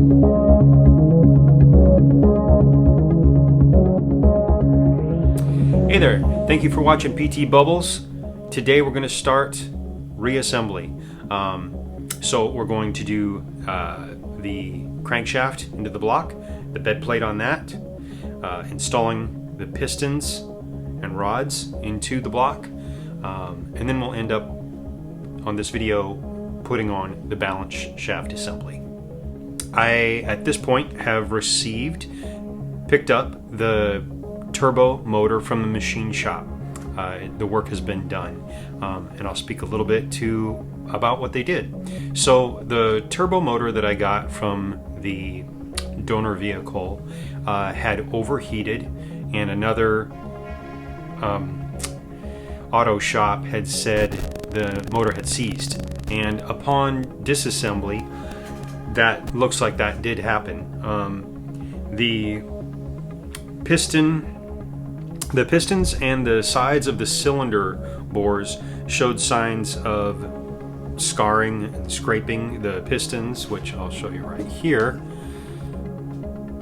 Hey there, thank you for watching PT Bubbles. Today we're going to start reassembly. So we're going to do the crankshaft into the block, the bed plate on that, installing the pistons and rods into the block, and then we'll end up on this video putting on the balance shaft assembly. I, at this point, have picked up the turbo motor from the machine shop. The work has been done, and I'll speak a little bit about what they did. So the turbo motor that I got from the donor vehicle had overheated, and another auto shop had said the motor had seized. And upon disassembly, that looks like that did happen. The pistons and the sides of the cylinder bores showed signs of scarring and scraping the pistons, which I'll show you right here.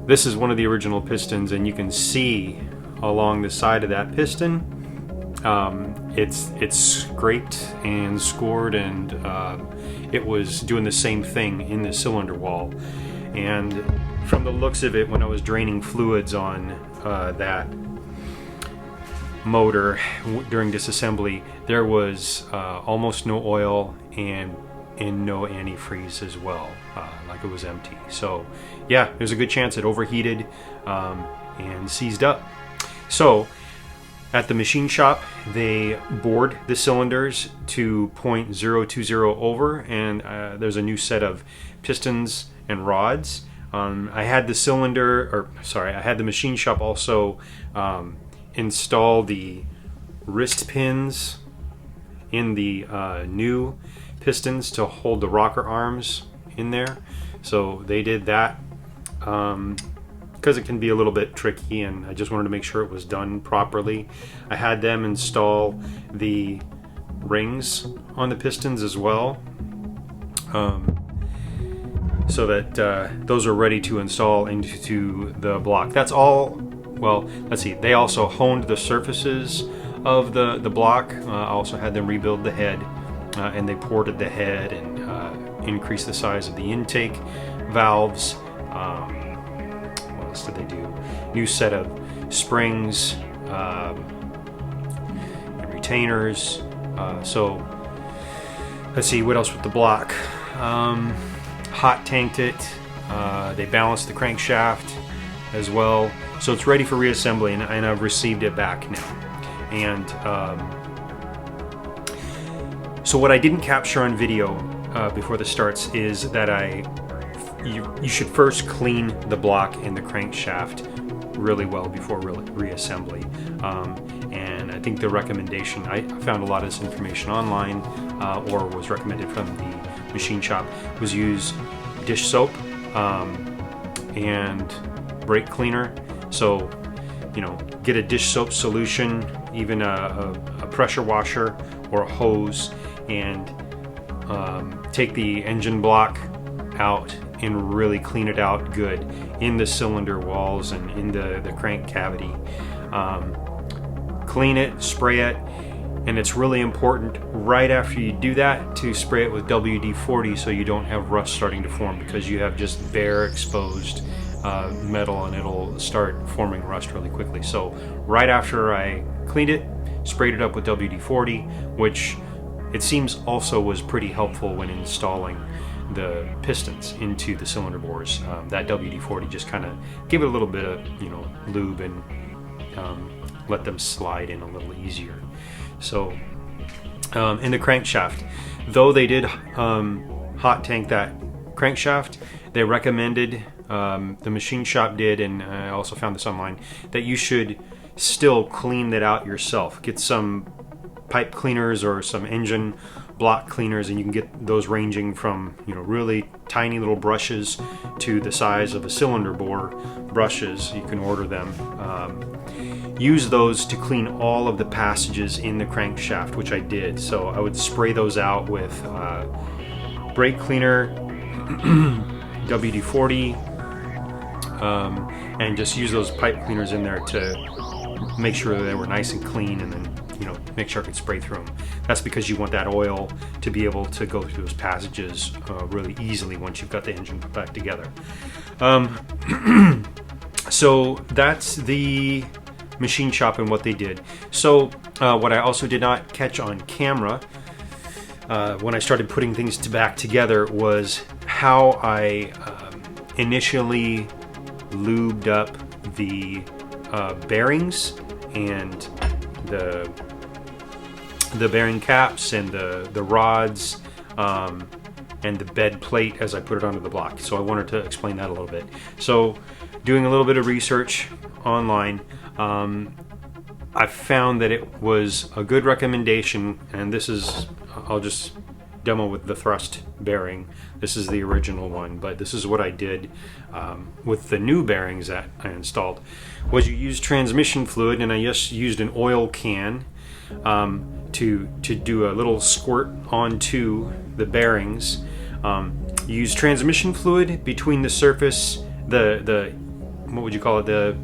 This is one of the original pistons, and you can see along the side of that piston, it's scraped and scored, and it was doing the same thing in the cylinder wall. And from the looks of it, when I was draining fluids on that motor during disassembly, there was almost no oil and no antifreeze as well, like it was empty. So yeah, there's a good chance it overheated and seized up. So at the machine shop, they bored the cylinders to 0.020 over, and there's a new set of pistons and rods. I had the machine shop also install the wrist pins in the new pistons to hold the rocker arms in there. So they did that because it can be a little bit tricky, and I just wanted to make sure it was done properly. I had them install the rings on the pistons as well, so that those are ready to install into the block. That's all. Well, let's see, they also honed the surfaces of the block. I also had them rebuild the head, and they ported the head and increased the size of the intake valves. What else did they do? New set of springs and retainers. So let's see, what else with the block? Hot tanked it. They balanced the crankshaft as well. So it's ready for reassembly, and I've received it back now. And so what I didn't capture on video before this starts is that you should first clean the block and the crankshaft really well before reassembly. And I think the recommendation, I found a lot of this information online, or was recommended from the machine shop, was use dish soap and brake cleaner. So, get a dish soap solution, even a pressure washer or a hose, and take the engine block out and really clean it out good in the cylinder walls and in the crank cavity. Clean it, spray it, and it's really important right after you do that to spray it with WD-40 so you don't have rust starting to form, because you have just bare exposed metal and it'll start forming rust really quickly. So right after I cleaned it, sprayed it up with WD-40, which it seems also was pretty helpful when installing the pistons into the cylinder bores. That WD-40 just kind of gave it a little bit of lube and let them slide in a little easier. So in the crankshaft, though they did hot tank that crankshaft, they recommended, the machine shop did, and I also found this online, that you should still clean that out yourself. Get some pipe cleaners or some engine block cleaners, and you can get those ranging from really tiny little brushes to the size of a cylinder bore brushes. You can order them. Use those to clean all of the passages in the crankshaft, which I did. So I would spray those out with brake cleaner, WD-40, and just use those pipe cleaners in there to make sure they were nice and clean, and then make sure I could spray through them. That's because you want that oil to be able to go through those passages really easily once you've got the engine put back together. So that's the machine shop and what they did. So what I also did not catch on camera when I started putting things back together was how I initially lubed up the bearings and the bearing caps and the rods and the bed plate as I put it onto the block. So I wanted to explain that a little bit. So doing a little bit of research online, I found that it was a good recommendation, and this is, I'll just demo with the thrust bearing. This is the original one, but this is what I did with the new bearings that I installed, was you use transmission fluid, and I just used an oil can to do a little squirt onto the bearings. Use transmission fluid between the surface, the what would you call it, the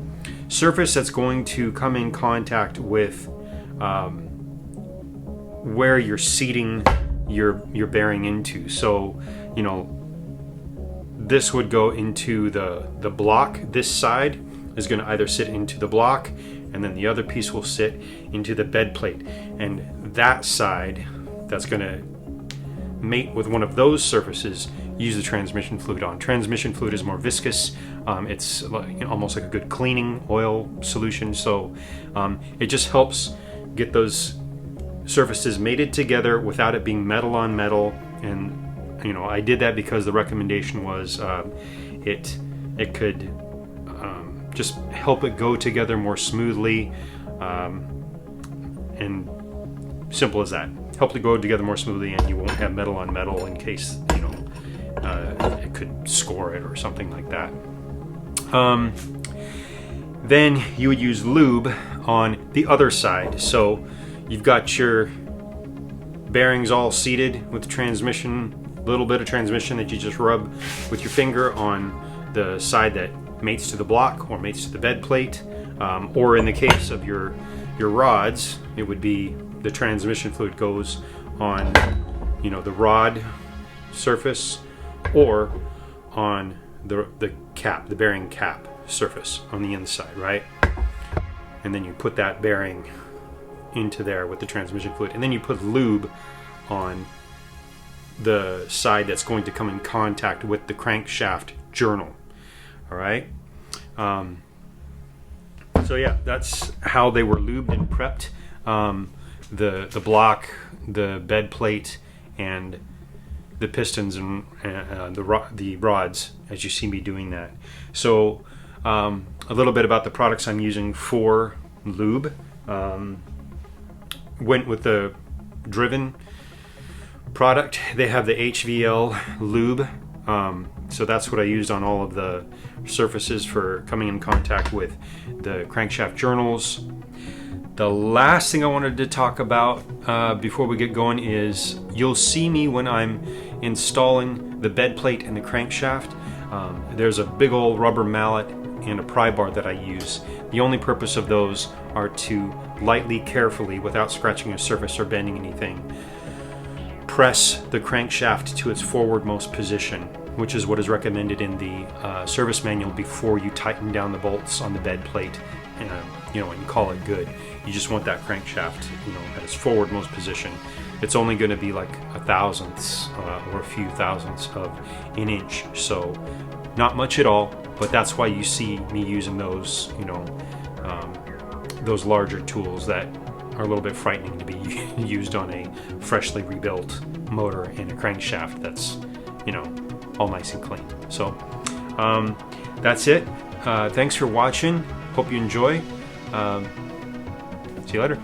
surface that's going to come in contact with where you're seating your bearing into. So this would go into the block. This side is going to either sit into the block, and then the other piece will sit into the bed plate, and that side that's going to mate with one of those surfaces, use the transmission fluid on. Transmission fluid is more viscous. It's almost like a good cleaning oil solution, so it just helps get those surfaces mated together without it being metal on metal. And I did that because the recommendation was it could just help it go together more smoothly, and simple as that. Help it go together more smoothly, and you won't have metal on metal in case it could score it or something like that. Then you would use lube on the other side. So you've got your bearings all seated with the transmission, a little bit of transmission that you just rub with your finger on the side that mates to the block or mates to the bed plate, or in the case of your rods, it would be the transmission fluid goes on the rod surface or on the cap, the bearing cap surface on the inside, right? And then you put that bearing into there with the transmission fluid, and then you put lube on the side that's going to come in contact with the crankshaft journal. All right. So yeah, that's how they were lubed and prepped. The block, the bed plate, and the pistons and the rods, as you see me doing that. So a little bit about the products I'm using for lube. Went with the Driven product. They have the HVL lube. So that's what I used on all of the surfaces for coming in contact with the crankshaft journals. The last thing I wanted to talk about before we get going is you'll see me when I'm installing the bed plate and the crankshaft. There's a big old rubber mallet and a pry bar that I use. The only purpose of those are to lightly, carefully, without scratching a surface or bending anything, press the crankshaft to its forwardmost position, which is what is recommended in the service manual before you tighten down the bolts on the bed plate and call it good. You just want that crankshaft at its forwardmost position. It's only going to be like a thousandths or a few thousandths of an inch, so not much at all, but that's why you see me using those those larger tools that are a little bit frightening to be used on a freshly rebuilt motor and a crankshaft that's all nice and clean. So that's it. Thanks for watching. Hope you enjoy. See you later.